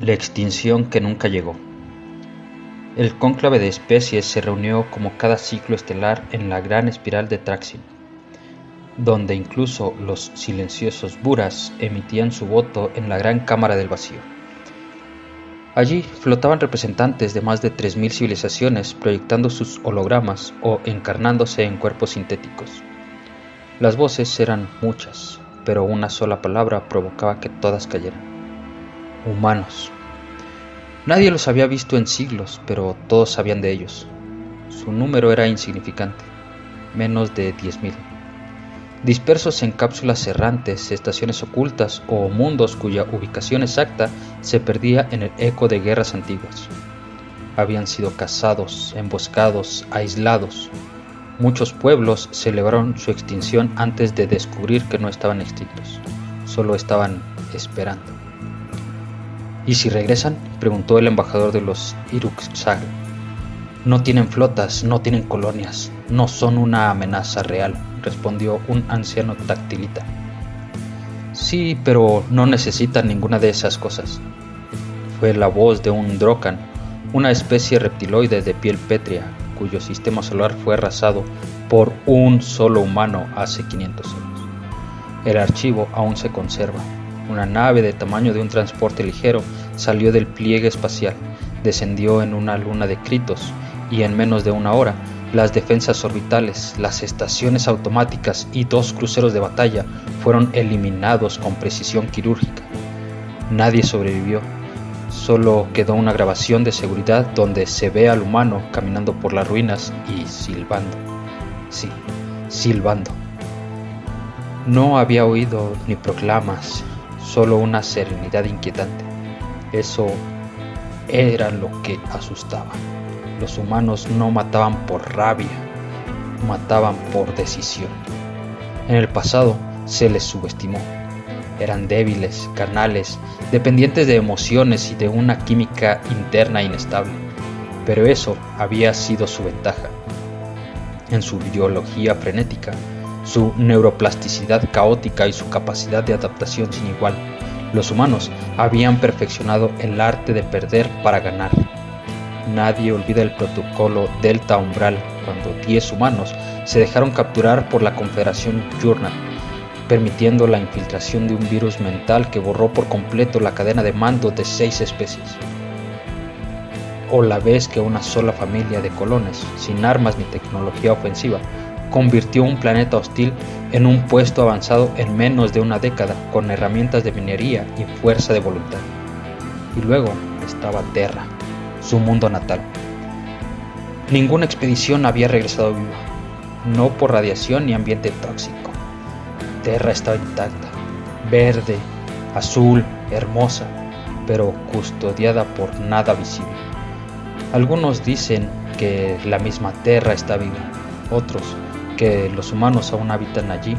La extinción que nunca llegó. El cónclave de especies se reunió como cada ciclo estelar en la gran espiral de Traxin, donde incluso los silenciosos Buras emitían su voto en la gran cámara del vacío. Allí flotaban representantes de más de 3000 civilizaciones proyectando sus hologramas o encarnándose en cuerpos sintéticos. Las voces eran muchas, pero una sola palabra provocaba que todas cayeran: humanos. Nadie los había visto en siglos, pero todos sabían de ellos. Su número era insignificante, menos de 10.000, dispersos en cápsulas errantes, estaciones ocultas o mundos cuya ubicación exacta se perdía en el eco de guerras antiguas. Habían sido cazados, emboscados, aislados. Muchos pueblos celebraron su extinción antes de descubrir que no estaban extintos, solo estaban esperando. ¿Y si regresan?, preguntó el embajador de los Iruxag. No tienen flotas, no tienen colonias, no son una amenaza real, respondió un anciano tactilita. Sí, pero no necesitan ninguna de esas cosas. Fue la voz de un Drokan, una especie reptiloide de piel pétrea, cuyo sistema solar fue arrasado por un solo humano hace 500 años. El archivo aún se conserva. Una nave de tamaño de un transporte ligero salió del pliegue espacial, descendió en una luna de Kritos y en menos de una hora las defensas orbitales, las estaciones automáticas y 2 cruceros de batalla fueron eliminados con precisión quirúrgica. Nadie sobrevivió, solo quedó una grabación de seguridad donde se ve al humano caminando por las ruinas y silbando. Sí, silbando. No había oído ni proclamas, solo una serenidad inquietante. Eso era lo que asustaba. Los humanos no mataban por rabia, mataban por decisión. En el pasado se les subestimó. Eran débiles, carnales, dependientes de emociones y de una química interna inestable. Pero eso había sido su ventaja. En su biología frenética, su neuroplasticidad caótica y su capacidad de adaptación sin igual, los humanos habían perfeccionado el arte de perder para ganar. Nadie olvida el protocolo Delta Umbral cuando 10 humanos se dejaron capturar por la Confederación Jurnal, permitiendo la infiltración de un virus mental que borró por completo la cadena de mando de 6 especies. O la vez que una sola familia de colones, sin armas ni tecnología ofensiva, convirtió un planeta hostil en un puesto avanzado en menos de una década con herramientas de minería y fuerza de voluntad. Y luego estaba Terra, su mundo natal. Ninguna expedición había regresado viva, no por radiación ni ambiente tóxico. Terra estaba intacta, verde, azul, hermosa, pero custodiada por nada visible. Algunos dicen que la misma Terra está viva, otros que los humanos aún habitan allí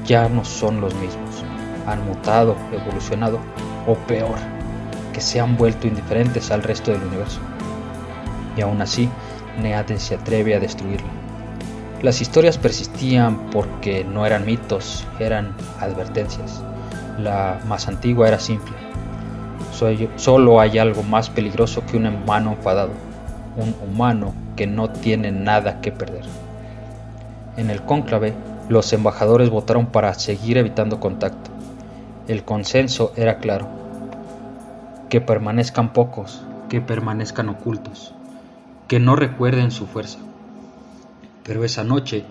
ya no son los mismos, han mutado, evolucionado o peor, que se han vuelto indiferentes al resto del universo. Y aún así, nadie se atreve a destruirla. Las historias persistían porque no eran mitos, eran advertencias. La más antigua era simple: solo hay algo más peligroso que un humano enfadado, un humano que no tiene nada que perder. En el cónclave, los embajadores votaron para seguir evitando contacto. El consenso era claro: que permanezcan pocos, que permanezcan ocultos, que no recuerden su fuerza. Pero esa noche,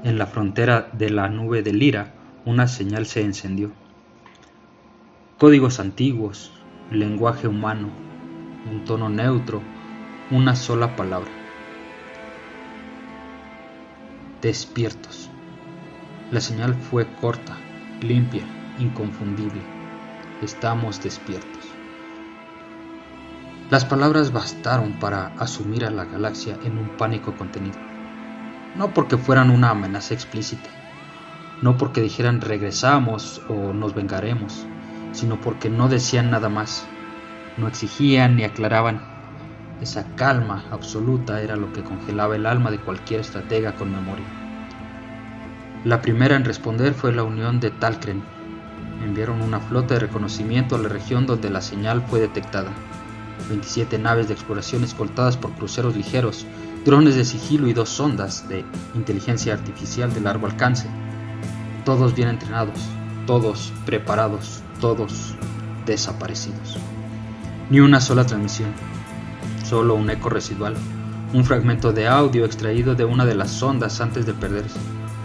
en la frontera de la nube de Lyra, una señal se encendió. Códigos antiguos, lenguaje humano, un tono neutro, una sola palabra: despiertos. La señal fue corta, limpia, inconfundible: estamos despiertos. Las palabras bastaron para asumir a la galaxia en un pánico contenido. No porque fueran una amenaza explícita, no porque dijeran regresamos o nos vengaremos, sino porque no decían nada más, no exigían ni aclaraban. Esa calma absoluta era lo que congelaba el alma de cualquier estratega con memoria. La primera en responder fue la Unión de Talcren. Enviaron una flota de reconocimiento a la región donde la señal fue detectada. 27 naves de exploración escoltadas por cruceros ligeros, drones de sigilo y 2 sondas de inteligencia artificial de largo alcance. Todos bien entrenados, todos preparados, todos desaparecidos. Ni una sola transmisión, solo un eco residual, un fragmento de audio extraído de una de las sondas antes de perderse,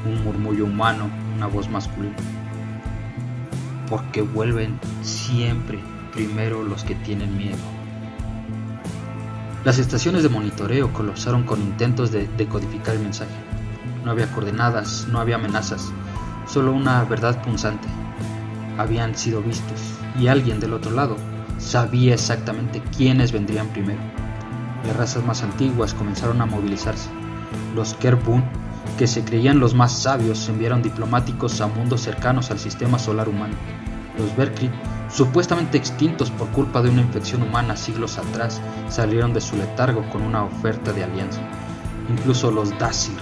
un murmullo humano, una voz masculina. Porque vuelven siempre primero los que tienen miedo. Las estaciones de monitoreo colapsaron con intentos de decodificar el mensaje. No había coordenadas, no había amenazas, solo una verdad punzante. Habían sido vistos y alguien del otro lado sabía exactamente quiénes vendrían primero. Las razas más antiguas comenzaron a movilizarse. Los Kerbun, que se creían los más sabios, enviaron diplomáticos a mundos cercanos al sistema solar humano. Los Berkrit, supuestamente extintos por culpa de una infección humana siglos atrás, salieron de su letargo con una oferta de alianza. Incluso los Dasir,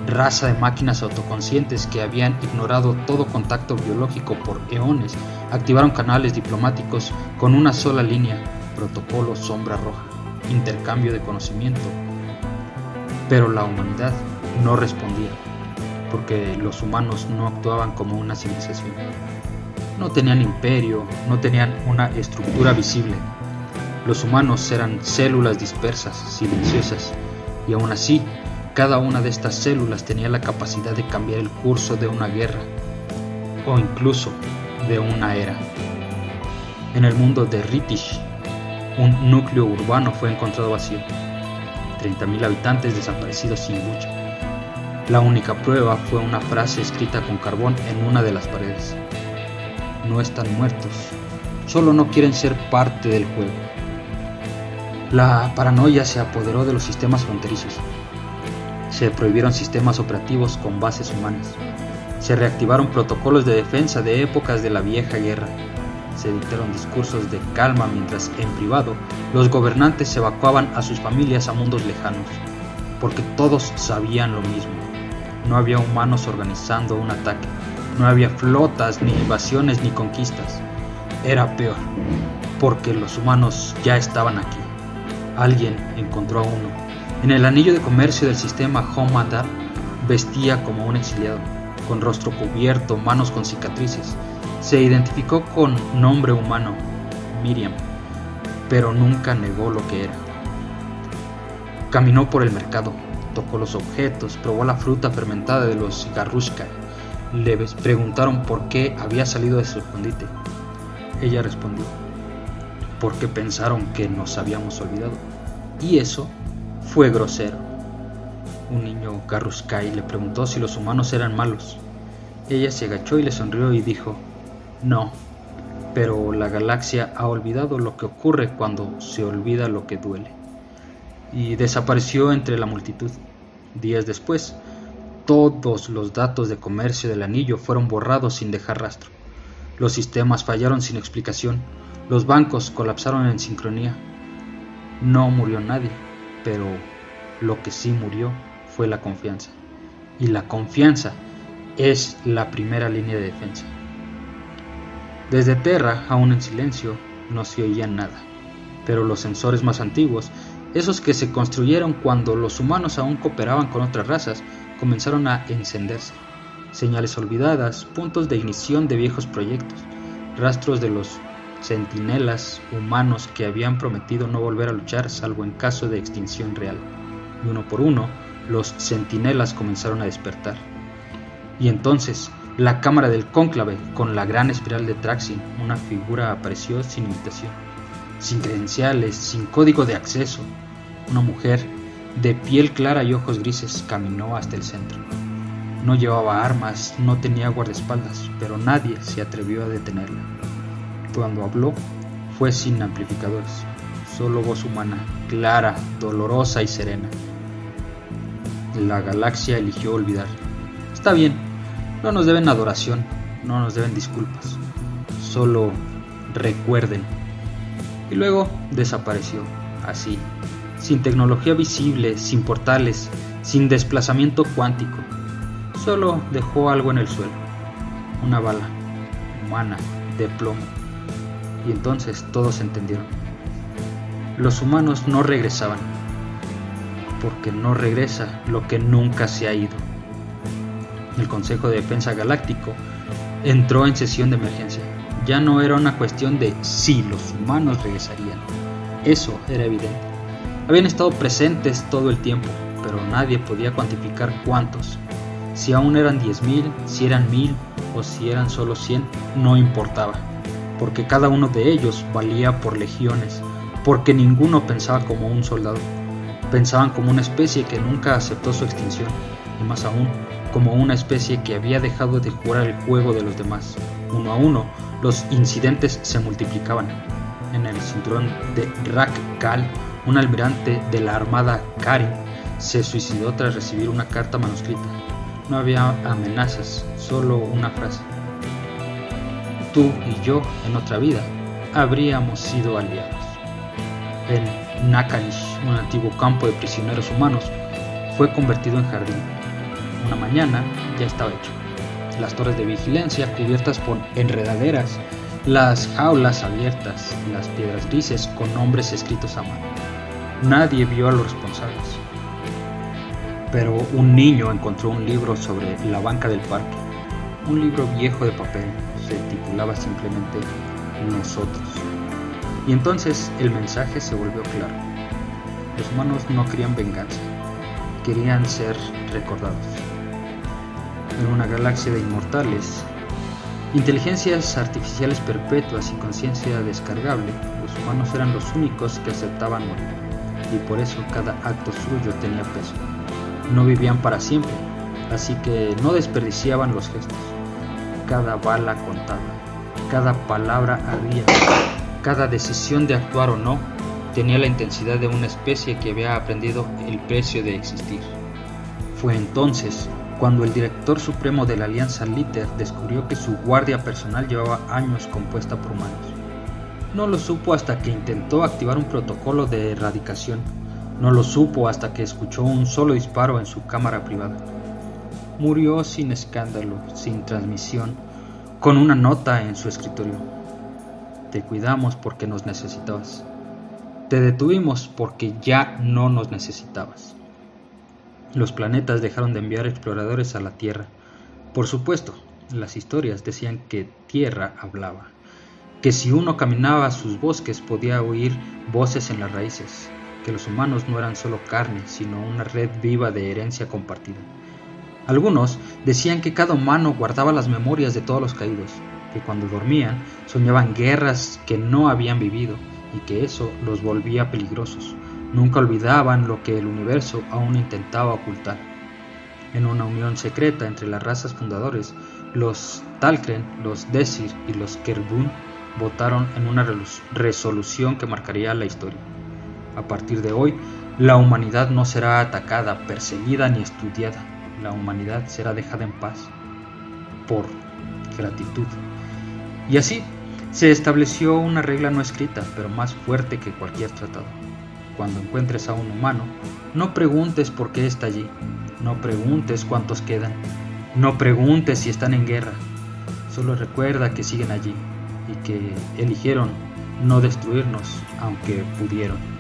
raza de máquinas autoconscientes que habían ignorado todo contacto biológico por eones, activaron canales diplomáticos con una sola línea: protocolo sombra roja, intercambio de conocimiento. Pero la humanidad no respondía, porque los humanos no actuaban como una civilización. No tenían imperio, no tenían una estructura visible. Los humanos eran células dispersas, silenciosas, y aún así, cada una de estas células tenía la capacidad de cambiar el curso de una guerra, o incluso de una era. En el mundo de Ritish, un núcleo urbano fue encontrado vacío. 30.000 habitantes desaparecidos sin lucha. La única prueba fue una frase escrita con carbón en una de las paredes: no están muertos, solo no quieren ser parte del juego. La paranoia se apoderó de los sistemas fronterizos. Se prohibieron sistemas operativos con bases humanas. Se reactivaron protocolos de defensa de épocas de la vieja guerra. Se dictaron discursos de calma mientras, en privado, los gobernantes evacuaban a sus familias a mundos lejanos, porque todos sabían lo mismo. No había humanos organizando un ataque. No había flotas, ni invasiones, ni conquistas. Era peor, porque los humanos ya estaban aquí. Alguien encontró a uno. En el anillo de comercio del sistema Homadar vestía como un exiliado, con rostro cubierto, manos con cicatrices. Se identificó con nombre humano, Miriam, pero nunca negó lo que era. Caminó por el mercado, tocó los objetos, probó la fruta fermentada de los Garushka. Le preguntaron por qué había salido de su escondite. Ella respondió: porque pensaron que nos habíamos olvidado. Y eso fue grosero. Un niño Garushkai le preguntó si los humanos eran malos. Ella se agachó y le sonrió y dijo: no, pero la galaxia ha olvidado lo que ocurre cuando se olvida lo que duele. Y desapareció entre la multitud. Días después, todos los datos de comercio del anillo fueron borrados sin dejar rastro. Los sistemas fallaron sin explicación. Los bancos colapsaron en sincronía. No murió nadie, pero lo que sí murió fue la confianza. Y la confianza es la primera línea de defensa. Desde Terra, aún en silencio, no se oía nada. Pero los sensores más antiguos, esos que se construyeron cuando los humanos aún cooperaban con otras razas, comenzaron a encenderse. Señales olvidadas, puntos de ignición de viejos proyectos, rastros de los centinelas humanos que habían prometido no volver a luchar salvo en caso de extinción real. Y uno por uno, los centinelas comenzaron a despertar. Y entonces, la cámara del cónclave, con la gran espiral de Traxin, una figura apareció sin invitación, sin credenciales, sin código de acceso. Una mujer de piel clara y ojos grises caminó hasta el centro. No llevaba armas, no tenía guardaespaldas, pero nadie se atrevió a detenerla. Cuando habló, fue sin amplificadores, solo voz humana, clara, dolorosa y serena. La galaxia eligió olvidar. Está bien, no nos deben adoración, no nos deben disculpas, solo recuerden. Y luego desapareció, así, sin tecnología visible, sin portales, sin desplazamiento cuántico. Solo dejó algo en el suelo, una bala, humana de plomo. Y entonces todos entendieron. Los humanos no regresaban, porque no regresa lo que nunca se ha ido. El Consejo de Defensa Galáctico entró en sesión de emergencia. Ya no era una cuestión de si los humanos regresarían. Eso era evidente. Habían estado presentes todo el tiempo, pero nadie podía cuantificar cuántos. Si aún eran 10.000, si eran 1.000 o si eran solo 100, no importaba, porque cada uno de ellos valía por legiones, porque ninguno pensaba como un soldado. Pensaban como una especie que nunca aceptó su extinción, y más aún, como una especie que había dejado de jugar el juego de los demás. Uno a uno, los incidentes se multiplicaban. En el cinturón de Rak-Gal, un almirante de la armada Karin se suicidó tras recibir una carta manuscrita. No había amenazas, solo una frase. Tú y yo, en otra vida, habríamos sido aliados. En Nakanish, un antiguo campo de prisioneros humanos, fue convertido en jardín. Una mañana ya estaba hecho. Las torres de vigilancia cubiertas por enredaderas, las jaulas abiertas, las piedras grises con nombres escritos a mano. Nadie vio a los responsables. Pero un niño encontró un libro sobre la banca del parque. Un libro viejo de papel. Se titulaba simplemente Nosotros. Y entonces el mensaje se volvió claro. Los humanos no querían venganza. Querían ser recordados. En una galaxia de inmortales, inteligencias artificiales perpetuas y conciencia descargable, los humanos eran los únicos que aceptaban morir, y por eso cada acto suyo tenía peso. No vivían para siempre, así que no desperdiciaban los gestos. Cada bala contaba, cada palabra ardía, cada decisión de actuar o no tenía la intensidad de una especie que había aprendido el precio de existir. Fue entonces cuando el director supremo de la Alianza Liter descubrió que su guardia personal llevaba años compuesta por humanos. No lo supo hasta que intentó activar un protocolo de erradicación. No lo supo hasta que escuchó un solo disparo en su cámara privada. Murió sin escándalo, sin transmisión, con una nota en su escritorio. Te cuidamos porque nos necesitabas. Te detuvimos porque ya no nos necesitabas. Los planetas dejaron de enviar exploradores a la Tierra. Por supuesto, las historias decían que Tierra hablaba, que si uno caminaba a sus bosques podía oír voces en las raíces, que los humanos no eran solo carne, sino una red viva de herencia compartida. Algunos decían que cada humano guardaba las memorias de todos los caídos, que cuando dormían soñaban guerras que no habían vivido y que eso los volvía peligrosos. Nunca olvidaban lo que el universo aún intentaba ocultar. En una unión secreta entre las razas fundadoras, los Talkren, los Desir y los Kerbun votaron en una resolución que marcaría la historia. A partir de hoy, la humanidad no será atacada, perseguida ni estudiada. La humanidad será dejada en paz por gratitud. Y así se estableció una regla no escrita, pero más fuerte que cualquier tratado. Cuando encuentres a un humano, no preguntes por qué está allí, no preguntes cuántos quedan, no preguntes si están en guerra, solo recuerda que siguen allí y que eligieron no destruirnos aunque pudieron.